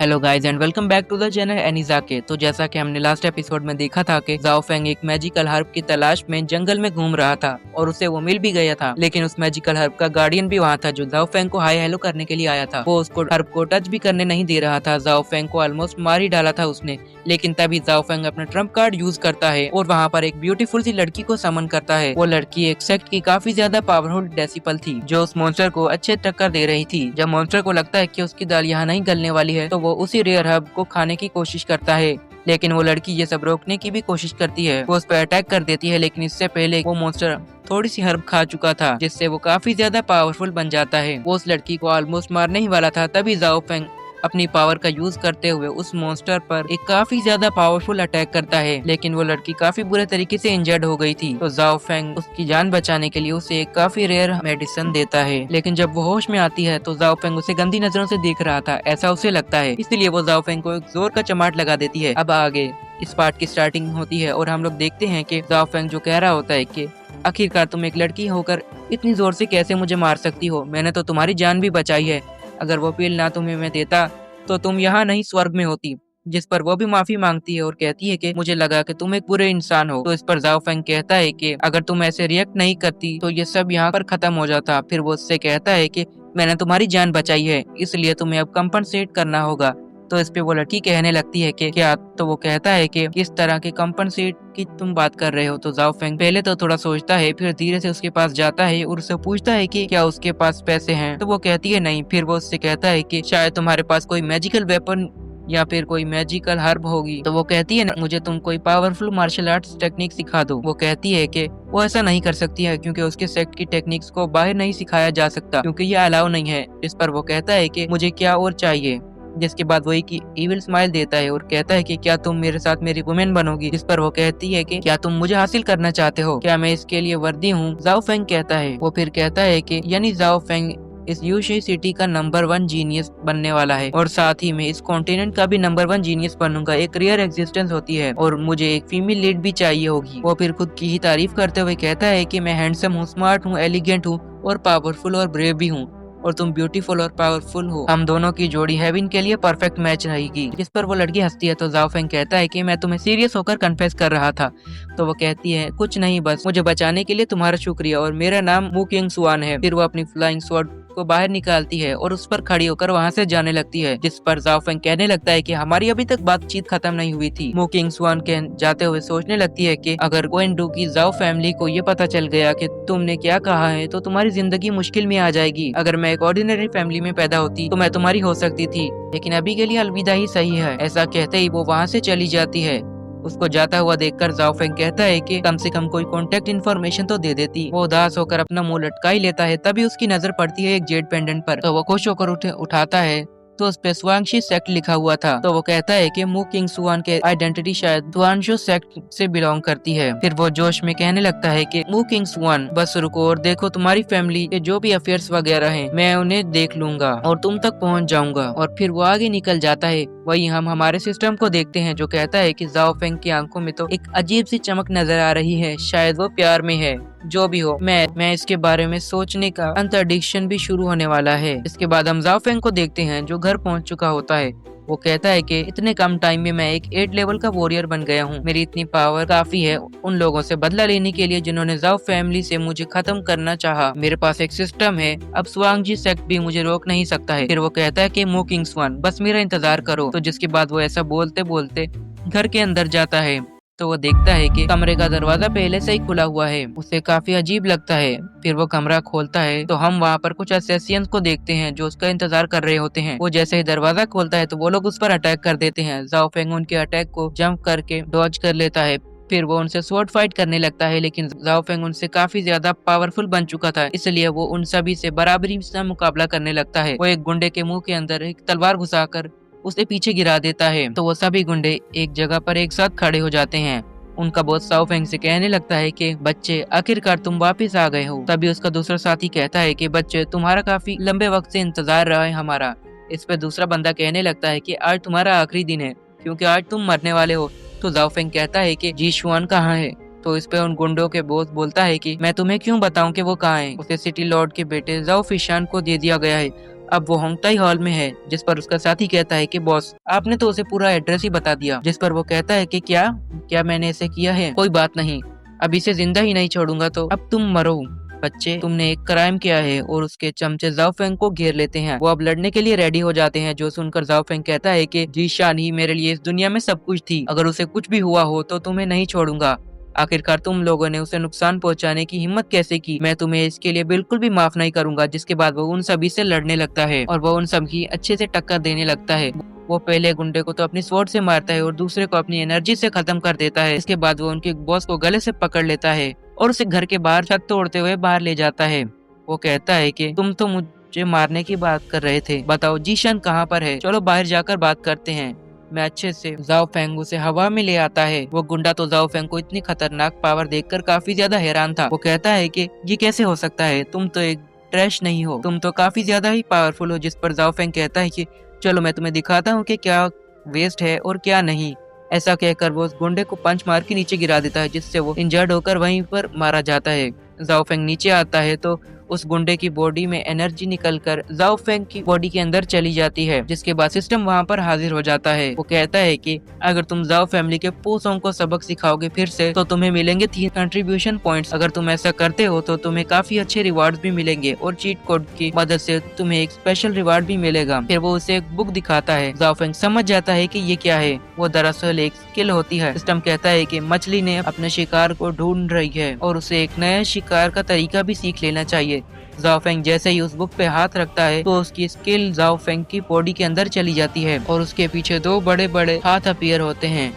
Hello guys and welcome back to the channel एनिजाके। तो जैसा कि हमने लास्ट एपिसोड में देखा था कि जाओ फेंग एक मैजिकल हर्ब की तलाश में जंगल में घूम रहा था और उसे वो मिल भी गया था, लेकिन उस मैजिकल हर्ब का गार्डियन भी वहाँ था जो जाओ फेंग को हाय हेलो करने के लिए आया था। वो उसको हर्ब को टच भी करने नहीं दे रहा था। जाओ फेंग को ऑलमोस्ट मार ही डाला था उसने, लेकिन तभी जाओ फेंग अपना ट्रम्प कार्ड यूज करता है और वहाँ पर एक ब्यूटीफुल सी लड़की को समन करता है। वो लड़की एक सेक्ट की काफी ज्यादा पावरफुल डेसिपल थी जो उस मॉन्स्टर को अच्छे टक्कर दे रही थी। जब मॉन्स्टर को लगता है कि उसकी दाल यहाँ नहीं गलने वाली है तो वो उसी रेयर हर्ब को खाने की कोशिश करता है, लेकिन वो लड़की ये सब रोकने की भी कोशिश करती है। वो उस पर अटैक कर देती है, लेकिन इससे पहले वो मॉन्स्टर थोड़ी सी हर्ब खा चुका था जिससे वो काफी ज्यादा पावरफुल बन जाता है। वो उस लड़की को ऑलमोस्ट मारने ही वाला था, तभी जाओ फेंग अपनी पावर का यूज करते हुए उस मॉन्स्टर पर एक काफी ज्यादा पावरफुल अटैक करता है, लेकिन वो लड़की काफी बुरे तरीके से इंजर्ड हो गई थी। तो जाओ फेंग उसकी जान बचाने के लिए उसे एक काफी रेयर मेडिसिन देता है, लेकिन जब वो होश में आती है तो जाओ फेंग उसे गंदी नजरों से देख रहा था, ऐसा उसे लगता है। इसलिए वो जाओ फेंग को एक जोर का चमाट लगा देती है। अब आगे इस पार्ट की स्टार्टिंग होती है और हम लोग देखते हैं कि जाओ फेंग जो कह रहा होता है कि आखिरकार तुम एक लड़की होकर इतनी जोर से कैसे मुझे मार सकती हो, मैंने तो तुम्हारी जान भी बचाई है। अगर वो पील ना तुम्हें मैं देता तो तुम यहाँ नहीं स्वर्ग में होती। जिस पर वो भी माफी मांगती है और कहती है कि मुझे लगा कि तुम एक बुरे इंसान हो। तो इस पर जाओ फेंग कहता है कि अगर तुम ऐसे रिएक्ट नहीं करती तो ये सब यहाँ पर खत्म हो जाता। फिर वो उससे कहता है कि मैंने तुम्हारी जान बचाई है, इसलिए तुम्हें अब कंपनसेट करना होगा। तो इस पे वो लड़की कहने लगती है कि क्या, तो वो कहता है कि किस तरह के कंपनसेट की तुम बात कर रहे हो। तो जाओ फेंग पहले तो थोड़ा सोचता है, फिर धीरे से उसके पास जाता है और उससे पूछता है कि क्या उसके पास पैसे हैं। तो वो कहती है नहीं। फिर वो उससे कहता है कि शायद तुम्हारे पास कोई मैजिकल वेपन या फिर कोई मैजिकल हर्ब होगी। तो वो कहती है मुझे तुम कोई पावरफुल मार्शल आर्ट्स टेक्निक सिखा दो। वो कहती है कि वो ऐसा नहीं कर सकती है क्योंकि उसके सेक्ट की टेक्निक्स को बाहर नहीं सिखाया जा सकता क्योंकि ये अलाउ नहीं है। इस पर वो कहता है कि मुझे क्या और चाहिए, जिसके बाद वो एक इविल स्माइल देता है और कहता है कि क्या तुम मेरे साथ मेरी वुमेन बनोगी। जिस पर वो कहती है कि क्या तुम मुझे हासिल करना चाहते हो, क्या मैं इसके लिए वर्दी हूँ। जाओ फेंग कहता है, वो फिर कहता है कि यानी जाओ फेंग इस यूशी सिटी का नंबर 1 जीनियस बनने वाला है और साथ ही में इस कॉन्टिनेंट का भी नंबर 1 जीनियस बनूंगा। एक रेयर एग्जिस्टेंस होती है और मुझे एक फीमेल लीड भी चाहिए होगी। वो फिर खुद की ही तारीफ करते हुए कहता है कि मैं हैंडसम हूँ, स्मार्ट हूँ, एलिगेंट हूँ और पावरफुल और ब्रेव भी हूँ और तुम ब्यूटीफुल और पावरफुल हो। हम दोनों की जोड़ी हेवन के लिए परफेक्ट मैच रहेगी। जिस पर वो लड़की हंसती है। तो जाओ फेंग कहता है कि मैं तुम्हें सीरियस होकर कन्फेस कर रहा था। तो वो कहती है कुछ नहीं, बस मुझे बचाने के लिए तुम्हारा शुक्रिया और मेरा नाम मू किंग सुआन है। फिर वो अपनी फ्लाइंग स्वॉर्ड को बाहर निकालती है और उस पर खड़ी होकर वहाँ से जाने लगती है। जिस पर जाओ फेंग कहने लगता है कि हमारी अभी तक बातचीत खत्म नहीं हुई थी। मू किंग सुआन के जाते हुए सोचने लगती है कि अगर गोएंडू की जाओ फैमिली को ये पता चल गया कि तुमने क्या कहा है तो तुम्हारी जिंदगी मुश्किल में आ जाएगी। अगर मैं एक ऑर्डिनरी फैमिली में पैदा होती तो मैं तुम्हारी हो सकती थी, लेकिन अभी के लिए अलविदा ही सही है। ऐसा कहते ही वो वहाँ से चली जाती है। उसको जाता हुआ देखकर जाओ फेंग कहता है कि कम से कम कोई कांटेक्ट इन्फॉर्मेशन तो दे देती। वो उदास होकर अपना मुंह लटका ही लेता है। तभी उसकी नजर पड़ती है एक जेड पेंडेंट पर। तो वो खुश होकर उठाता है तो उस पे स्वांगशी सेक्ट लिखा हुआ था। तो वो कहता है कि मू किंग सुआन के आइडेंटिटी शायद दुआनशो सेक्ट से बिलोंग करती है। फिर वो जोश में कहने लगता है कि मू किंग सुआन बस रुको और देखो, तुम्हारी फैमिली के जो भी अफेयर्स वगैरह हैं मैं उन्हें देख लूंगा और तुम तक पहुंच जाऊंगा। और फिर वो आगे निकल जाता है। वही हम हमारे सिस्टम को देखते हैं जो कहता है कि जाओ फेंग की आंखों में तो एक अजीब सी चमक नजर आ रही है, शायद वो प्यार में है। जो भी हो, मैं इसके बारे में सोचने का अंतरडिक्शन भी शुरू होने वाला है। इसके बाद हम जाओ फेंग को देखते हैं जो घर पहुंच चुका होता है। वो कहता है कि इतने कम टाइम में मैं एक 8 लेवल का वॉरियर बन गया हूँ। मेरी इतनी पावर काफी है उन लोगों से बदला लेने के लिए जिन्होंने जाओ फैमिली से मुझे खत्म करना चाहा। मेरे पास एक सिस्टम है, अब स्वांगजी सेक्ट भी मुझे रोक नहीं सकता है। फिर वो कहता है कि मू किंग स्वान बस मेरा इंतजार करो। तो जिसके बाद वो ऐसा बोलते बोलते घर के अंदर जाता है। तो वो देखता है कि कमरे का दरवाजा पहले से ही खुला हुआ है। उसे काफी अजीब लगता है। फिर वो कमरा खोलता है तो हम वहाँ पर कुछ असैसियंस को देखते हैं जो उसका इंतजार कर रहे होते हैं। वो जैसे ही दरवाजा खोलता है तो वो लोग उस पर अटैक कर देते हैं। जाओ फेंग उनके अटैक को जंप करके डॉज कर लेता है। फिर वो उनसे स्वॉर्ड फाइट करने लगता है, लेकिन जाओ फेंग उनसे काफी ज्यादा पावरफुल बन चुका था, इसलिए वो उन सभी से बराबरी से मुकाबला करने लगता है। वो एक गुंडे के मुंह के अंदर एक तलवार घुसाकर उसे पीछे गिरा देता है। तो वो सभी गुंडे एक जगह पर एक साथ खड़े हो जाते हैं। उनका बॉस जाओ फेंग से कहने लगता है कि बच्चे आखिरकार तुम वापस आ गए हो। तभी उसका दूसरा साथी कहता है कि बच्चे तुम्हारा काफी लंबे वक्त से इंतजार रहा है हमारा। इस पे दूसरा बंदा कहने लगता है कि आज तुम्हारा आखिरी दिन है क्योंकि आज तुम मरने वाले हो। तो जाओ फेंग कहता है कि जी शुआन कहाँ है। तो इस पे उन गुंडों के बॉस बोलता है कि मैं तुम्हें क्यों बताऊं कि वो कहाँ है, उसे सिटी लॉर्ड के बेटे जाओ फिशान को दे दिया गया है। अब वो होंगताई हॉल में है, जिस पर उसका साथी कहता है कि बॉस आपने तो उसे पूरा एड्रेस ही बता दिया। जिस पर वो कहता है कि क्या क्या मैंने ऐसे किया है? कोई बात नहीं, अब इसे जिंदा ही नहीं छोड़ूंगा, तो अब तुम मरो। बच्चे, तुमने एक क्राइम किया है। और उसके चमचे जाओ फेंग को घेर लेते हैं। वो अब लड़ने के लिए रेडी हो जाते हैं, जो सुनकर जाओ फेंग कहता है कि जीशान ही मेरे लिए इस दुनिया में सब कुछ थी, अगर उसे कुछ भी हुआ हो तो तुम्हें नहीं छोड़ूंगा। आखिरकार तुम लोगों ने उसे नुकसान पहुंचाने की हिम्मत कैसे की? मैं तुम्हें इसके लिए बिल्कुल भी माफ नहीं करूंगा। जिसके बाद वो उन सभी से लड़ने लगता है और वो उन सभी अच्छे से टक्कर देने लगता है। वो पहले गुंडे को तो अपनी स्वॉर्ड से मारता है और दूसरे को अपनी एनर्जी से खत्म कर देता है। इसके बाद वो उनके बॉस को गले से पकड़ लेता है और उसे घर के बाहर छत तोड़ते हुए बाहर ले जाता है। वो कहता है कि तुम तो मुझे मारने की बात कर रहे थे, बताओ जीशन कहाँ पर है? चलो बाहर जाकर बात करते हैं। मैं अच्छे से जाओ फेंग उसे हवा में ले आता है। वो गुंडा तो जाओ फेंग को इतनी खतरनाक पावर देखकर काफी ज्यादा हैरान था। वो कहता है कि ये कैसे हो सकता है, तुम तो एक ट्रैश नहीं हो, तुम तो काफी ज्यादा ही पावरफुल हो। जिस पर जाओ फेंग कहता है कि चलो मैं तुम्हें दिखाता हूँ कि क्या वेस्ट है और क्या नहीं। ऐसा कहकर वो उस गुंडे को पंच मार के नीचे गिरा देता है, जिससे वो इंजर्ड होकर वहीं पर मारा जाता है। जाओ फेंग नीचे आता है तो उस गुंडे की बॉडी में एनर्जी निकलकर जाओ फेंग की बॉडी के अंदर चली जाती है। जिसके बाद सिस्टम वहां पर हाजिर हो जाता है। वो कहता है कि अगर तुम जाओ फैमिली के पूसों को सबक सिखाओगे फिर से, तो तुम्हें मिलेंगे 3 कंट्रीब्यूशन पॉइंट्स। अगर तुम ऐसा करते हो तो तुम्हें काफी अच्छे रिवार्ड्स भी मिलेंगे और चीट कोड की मदद से तुम्हें एक स्पेशल रिवार्ड भी मिलेगा। फिर वो उसे एक बुक दिखाता है। जाओ फेंग समझ जाता है कि ये क्या है। वो दरअसल एक स्किल होती है। सिस्टम कहता है कि मछली ने अपने शिकार को ढूंढ रही है और उसे एक नया शिकार का तरीका भी सीख लेना चाहिए। जाओ फेंग जैसे ही उस बुक पे हाथ रखता है तो उसकी स्किल जाओ फेंग की बॉडी के अंदर चली जाती है और उसके पीछे 2 बड़े बड़े हाथ अपीयर होते हैं,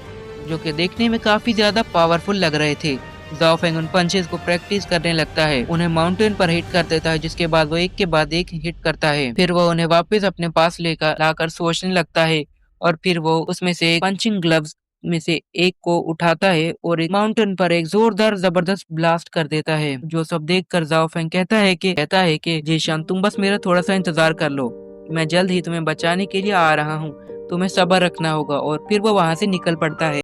जो कि देखने में काफी ज्यादा पावरफुल लग रहे थे। जाओ फेंग उन पंचेस को प्रैक्टिस करने लगता है, उन्हें माउंटेन पर हिट कर देता है। जिसके बाद वो एक के बाद एक हिट करता है। फिर वो उन्हें वापस अपने पास लेकर लाकर सोचने लगता है और फिर वो उसमें से पंचिंग ग्लव्स में से एक को उठाता है और एक माउंटेन पर एक जोरदार जबरदस्त ब्लास्ट कर देता है। जो सब देख कर जाओ फेंग कहता है कि जीशान तुम बस मेरा थोड़ा सा इंतजार कर लो, मैं जल्द ही तुम्हें बचाने के लिए आ रहा हूँ, तुम्हें सब्र रखना होगा। और फिर वो वहाँ से निकल पड़ता है।